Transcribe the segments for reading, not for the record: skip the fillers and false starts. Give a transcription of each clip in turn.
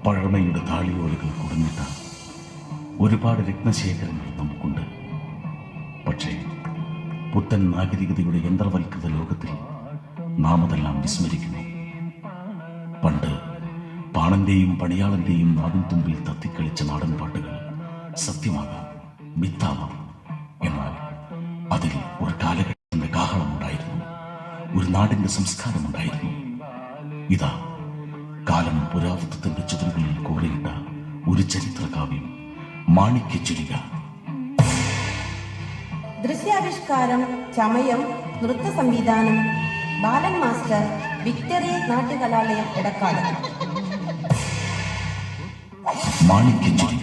പഴമയുടെ താളിയോലകൾ കുടഞ്ഞിട്ട ഒരുപാട് രത്നശേഖരങ്ങൾ നമുക്കുണ്ട്. പക്ഷേ പുത്തൻ നാഗരികതയുടെ യന്ത്രവൽകൃത ലോകത്തിൽ നാം അതെല്ലാം വിസ്മരിക്കുന്നു. പണ്ട് പാണന്റെയും പണിയാളന്റെയും നാവിൻ തുമ്പിൽ തത്തിക്കളിച്ച നാടൻ പാട്ടുകൾ സത്യമാകാം, മിത്താവാം. എന്നാൽ അതിൽ ഒരു കാലഘട്ടത്തിന്റെ കാഹളമുണ്ടായിരുന്നു, ഒരു നാടിന്റെ സംസ്കാരമുണ്ടായിരുന്നു. ഇതാ കാലം പുരാവൃത്തത്തിന്റെ ചുവടുകളിൽ കോറിയിട്ട ഒരു ചരിത്രകാവ്യം, മാണിക്യച്ചുരിക. ദൃശ്യാവിഷ്കാരം, ചമയം, നൃത്ത സംവിധാനം ബാലൻ മാസ്റ്റർ, വിക്ടറി നാട്യകലാലയം, എടക്കാട്. മാണിക്യച്ചുരിക.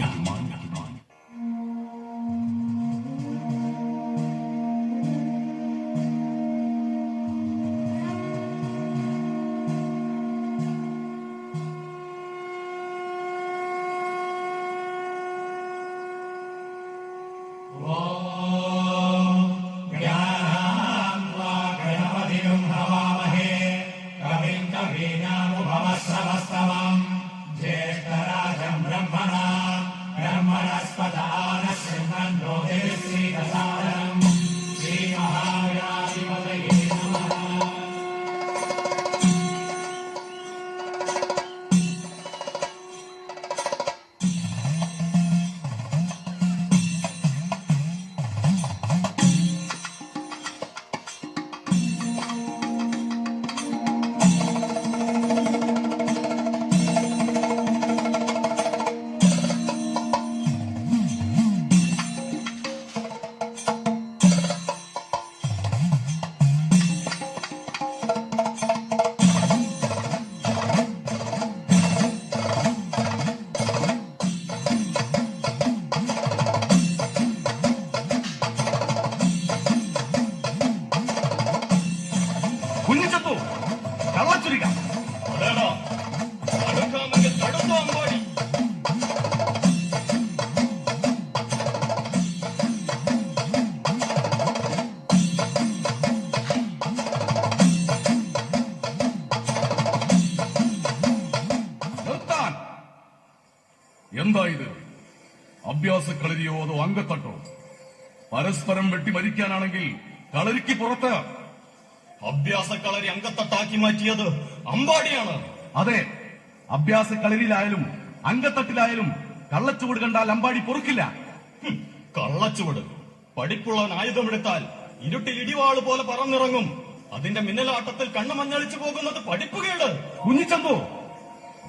എന്താ ഇത്? അഭ്യാസ കളരിയോ അതോ അങ്കത്തട്ടോ? പരസ്പരം വെട്ടി മരിക്കാനാണെങ്കിൽ കളരിക്ക് പുറത്ത്. അഭ്യാസ കളരി അങ്കത്തട്ടാക്കി മാറ്റിയത് അമ്പാടിയാണ്. അതെ, അഭ്യാസ കളരിയിലായാലും അങ്കത്തട്ടിലായാലും കള്ളച്ചുവട് കണ്ടാൽ അമ്പാടി പൊറുക്കില്ല. കള്ളച്ചുവട് പഠിപ്പുള്ളവൻ ആയുധമെടുത്താൽ ഇരുട്ടിൽ ഇടിവാള് പോലെ പറന്നിറങ്ങും. അതിന്റെ മിന്നലാട്ടത്തിൽ കണ്ണു മഞ്ഞളിച്ചു പോകുന്നത് പഠിപ്പുകേട്. കുഞ്ഞിച്ചന്തോ,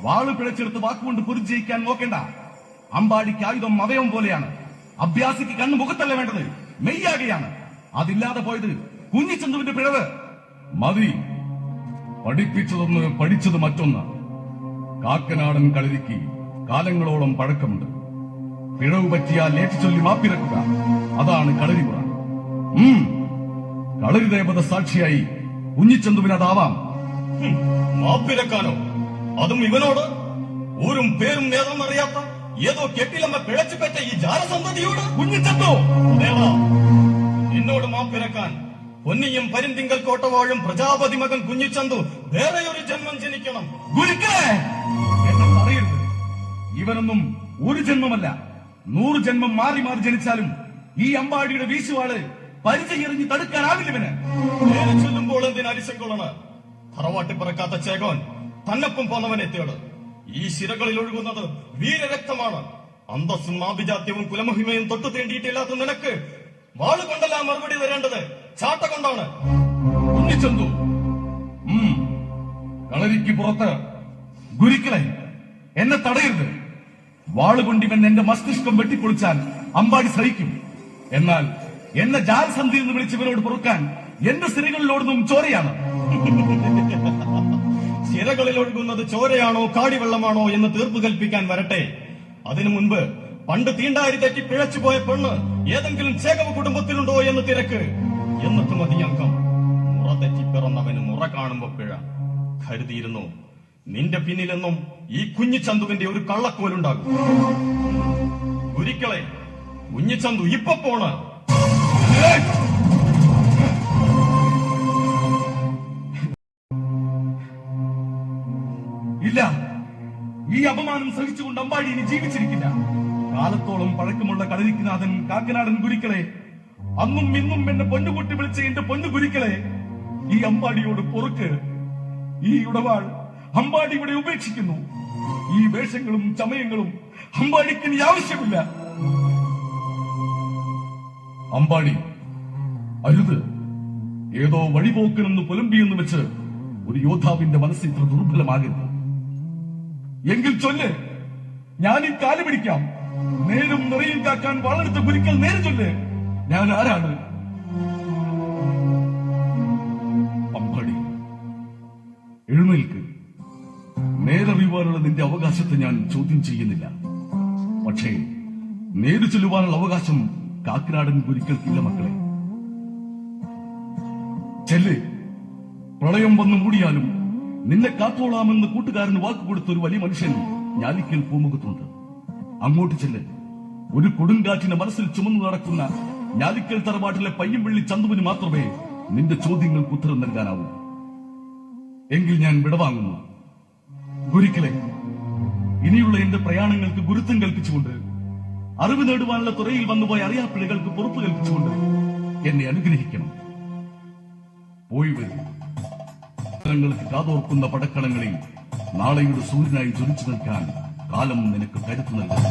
വാള് പിഴച്ചെടുത്ത് വാക്കുകൊണ്ട് പൊരിജയിക്കാൻ നോക്കേണ്ട. അമ്പാടിക്ക് ആയുധം അവയവം പോലെയാണ്. അഭ്യാസിക്ക് കണ്ണു മുഖത്തല്ല വേണ്ടത്, മെയ്യാകെയാണ്. അതില്ലാതെ പോയത് കുഞ്ഞിച്ചന്തുവിന്റെ പിഴവ്. മതി, പഠിപ്പിച്ചതൊന്ന് പഠിച്ചത് മറ്റൊന്ന്. കാക്കനാടൻ കളരിക്ക് കാലങ്ങളോളം പഴക്കമുണ്ട്. പിഴവ് പറ്റിയാൽ ഏറ്റുചൊല്ലി മാപ്പിരക്കുക, അതാണ് കളരിമുറ. കളരി ദേവത സാക്ഷിയായി കുഞ്ഞിച്ചന്തുവിനതാവാം. മാപ്പിരക്കാനോ? അതും ഇവനോട്? ഊരും പേരും നേരം അറിയാത്ത ഏതോ കെട്ടിലമ്മ പിഴച്ചു പറ്റ ഈ ജാലസന്തതിയോട്? കുഞ്ഞിച്ചന്തോ, എന്നോട് മാപ്പിരക്കാൻ പൊന്നിയും പരിന്തിങ്കൽ കോട്ടവാഴും പ്രജാപതി മകൻ കുഞ്ഞിച്ചന്തു വേറെയൊരു ജന്മം ജനിക്കണം. എന്നെ പറയരുത്. ഇവനൊന്നും ഒരു ജന്മമല്ല, 100 ജന്മം മാറി മാറി ജനിച്ചാലും ഈ അമ്പാടിയുടെ വീശുവാള് പരിചയെറിഞ്ഞ് തടുക്കാനാവില്ലവന്. നേരെ ചൊല്ലുമ്പോൾ എന്തിന് അരിശങ്കൊള്ളണ്? തറവാട്ടി പറക്കാത്ത ചേകോൻ തന്നപ്പം പോന്നവനെ തേട്. ഈ ശിരകളിൽ ഒഴുകുന്നത് വീരരക്തമാണ്. അന്തസ്സും ആഭിജാത്യവും കുലമഹിമയും തൊട്ടു തേണ്ടിയിട്ടില്ലാത്ത നിനക്ക് വാള് കൊണ്ടല്ല മറുപടി തരേണ്ടത്, ചാട്ട കൊണ്ടാണ്. കുഞ്ഞിച്ചന്തു, കളരിക്ക് പുറത്ത് ഗുരുക്കളെ എന്നെ തടയരുത്. വാളുകൊണ്ടിവൻ എന്റെ മസ്തിഷ്കം വെട്ടിപ്പൊളിച്ചാൽ അമ്പാടി സഹിക്കും. എന്നാൽ എന്നെ ജാൽസന്ധിയിൽ നിന്ന് വിളിച്ചവനോട് പൊറുക്കാൻ എന്റെ സിരകളിലോടുന്നും ചോരയാണ്. സിരകളിൽ ഒഴുകുന്നത് ചോരയാണോ കാടിവെള്ളമാണോ എന്ന് തീർപ്പ് കൽപ്പിക്കാൻ വരട്ടെ. അതിനു മുൻപ് പണ്ട് തീണ്ടാരി തെറ്റി പിഴച്ചുപോയ പെണ്ണ് ഏതെങ്കിലും ചേകവ കുടുംബത്തിലുണ്ടോ എന്ന് തിരക്ക്. എന്നിട്ട് മതി അംഗം. മുറ തെറ്റി പിറന്നവന് മുറ കാണുമ്പോ പിഴ. കരുതിയിരുന്നു നിന്റെ പിന്നിലെന്നും ഈ കുഞ്ഞിച്ചന്തുവിന്റെ ഒരു കള്ളക്കോലുണ്ടാകും. ഒരിക്കലെ കുഞ്ഞിച്ചന്തു ഇപ്പൊ പോണ്. ഇല്ല, ഈ അപമാനം സഹിച്ചുകൊണ്ട് അമ്പാടി ഇനി ജീവിച്ചിരിക്കില്ല. കാലത്തോളം പഴക്കമുള്ള കളരിക്കനാഥൻ കാക്കനാടൻ ഗുരുക്കളെ, അന്നും ഇന്നും എന്നെ പൊന്നുകുട്ടി വിളിച്ച എന്റെ പൊന്നു ഗുരുക്കളെ, ഈ അമ്പാടിയോട് പൊറുക്ക്. ഈ ഉടവാൾ അമ്പാടി ഇവിടെ ഉപേക്ഷിക്കുന്നു. ഈ വേഷങ്ങളും ചമയങ്ങളും അമ്പാടിക്ക് ഇനി ആവശ്യമില്ല. അമ്പാടി അരുത്. ഏതോ വഴിപോക്കനെന്ന് പുലമ്പിയെന്ന് വെച്ച് ഒരു യോദ്ധാവിന്റെ മനസ്സ് ഇത്ര ദുർബലമാകരുത്. എങ്കിൽ ചൊല്ല്, ഞാൻ ഈ കാല് പിടിക്കാം. നേരും നിറയിൽ കാക്കാൻ വളരെടുത്ത ഗുരുക്കൾ നേരെ ചൊല്ല്, ഞാൻ ആരാണ്? അമ്പാടി എഴുന്നേൽക്ക്. നേരറിയുവാനുള്ള നിന്റെ അവകാശത്തെ ഞാൻ ചോദ്യം ചെയ്യുന്നില്ല. പക്ഷേ നേര് ചൊല്ലുവാനുള്ള അവകാശം കാക്കനാടൻ ഗുരുക്കൾക്കില്ല മക്കളെ. ചെല്ല്. പ്രളയം വന്നു മൂടിയാലും നിന്നെ കാത്തോളാമെന്ന് കൂട്ടുകാരന് വാക്കുകൊടുത്ത ഒരു വലിയ മനുഷ്യൻ ഞാലിക്കൽ പൂമുഖത്തുണ്ട്. അങ്ങോട്ട് ചെല്ല്. ഒരു കൊടുങ്കാറ്റിനെ മനസ്സിൽ ചുമന്നു നടക്കുന്ന ഞാലിക്കൽ തറവാട്ടിലെ പയ്യൻവെള്ളി ചന്തുവിന് മാത്രമേ നിന്റെ ചോദ്യങ്ങൾക്ക് ഉത്തരം നൽകാനാവൂ. എങ്കിൽ ഞാൻ വിടവാങ്ങുന്നു. ഗുരുക്കളെ, ഇനിയുള്ള എന്റെ പ്രയാണങ്ങൾക്ക് ഗുരുത്വം കൽപ്പിച്ചുകൊണ്ട്, അറിവ് നേടുവാനുള്ള തുറയിൽ വന്നുപോയ അറിയാപ്പിഴകൾക്ക് പൊറുപ്പ് കൽപ്പിച്ചുകൊണ്ട് എന്നെ അനുഗ്രഹിക്കണം. പോയി വരും. ങ്ങൾക്ക് കാതോർക്കുന്ന പടക്കളങ്ങളിൽ നാളെയുടെ സൂര്യനായി ജ്വലിച്ചു നിൽക്കാൻ കാലം നിനക്ക് കരുത്തു നൽകും.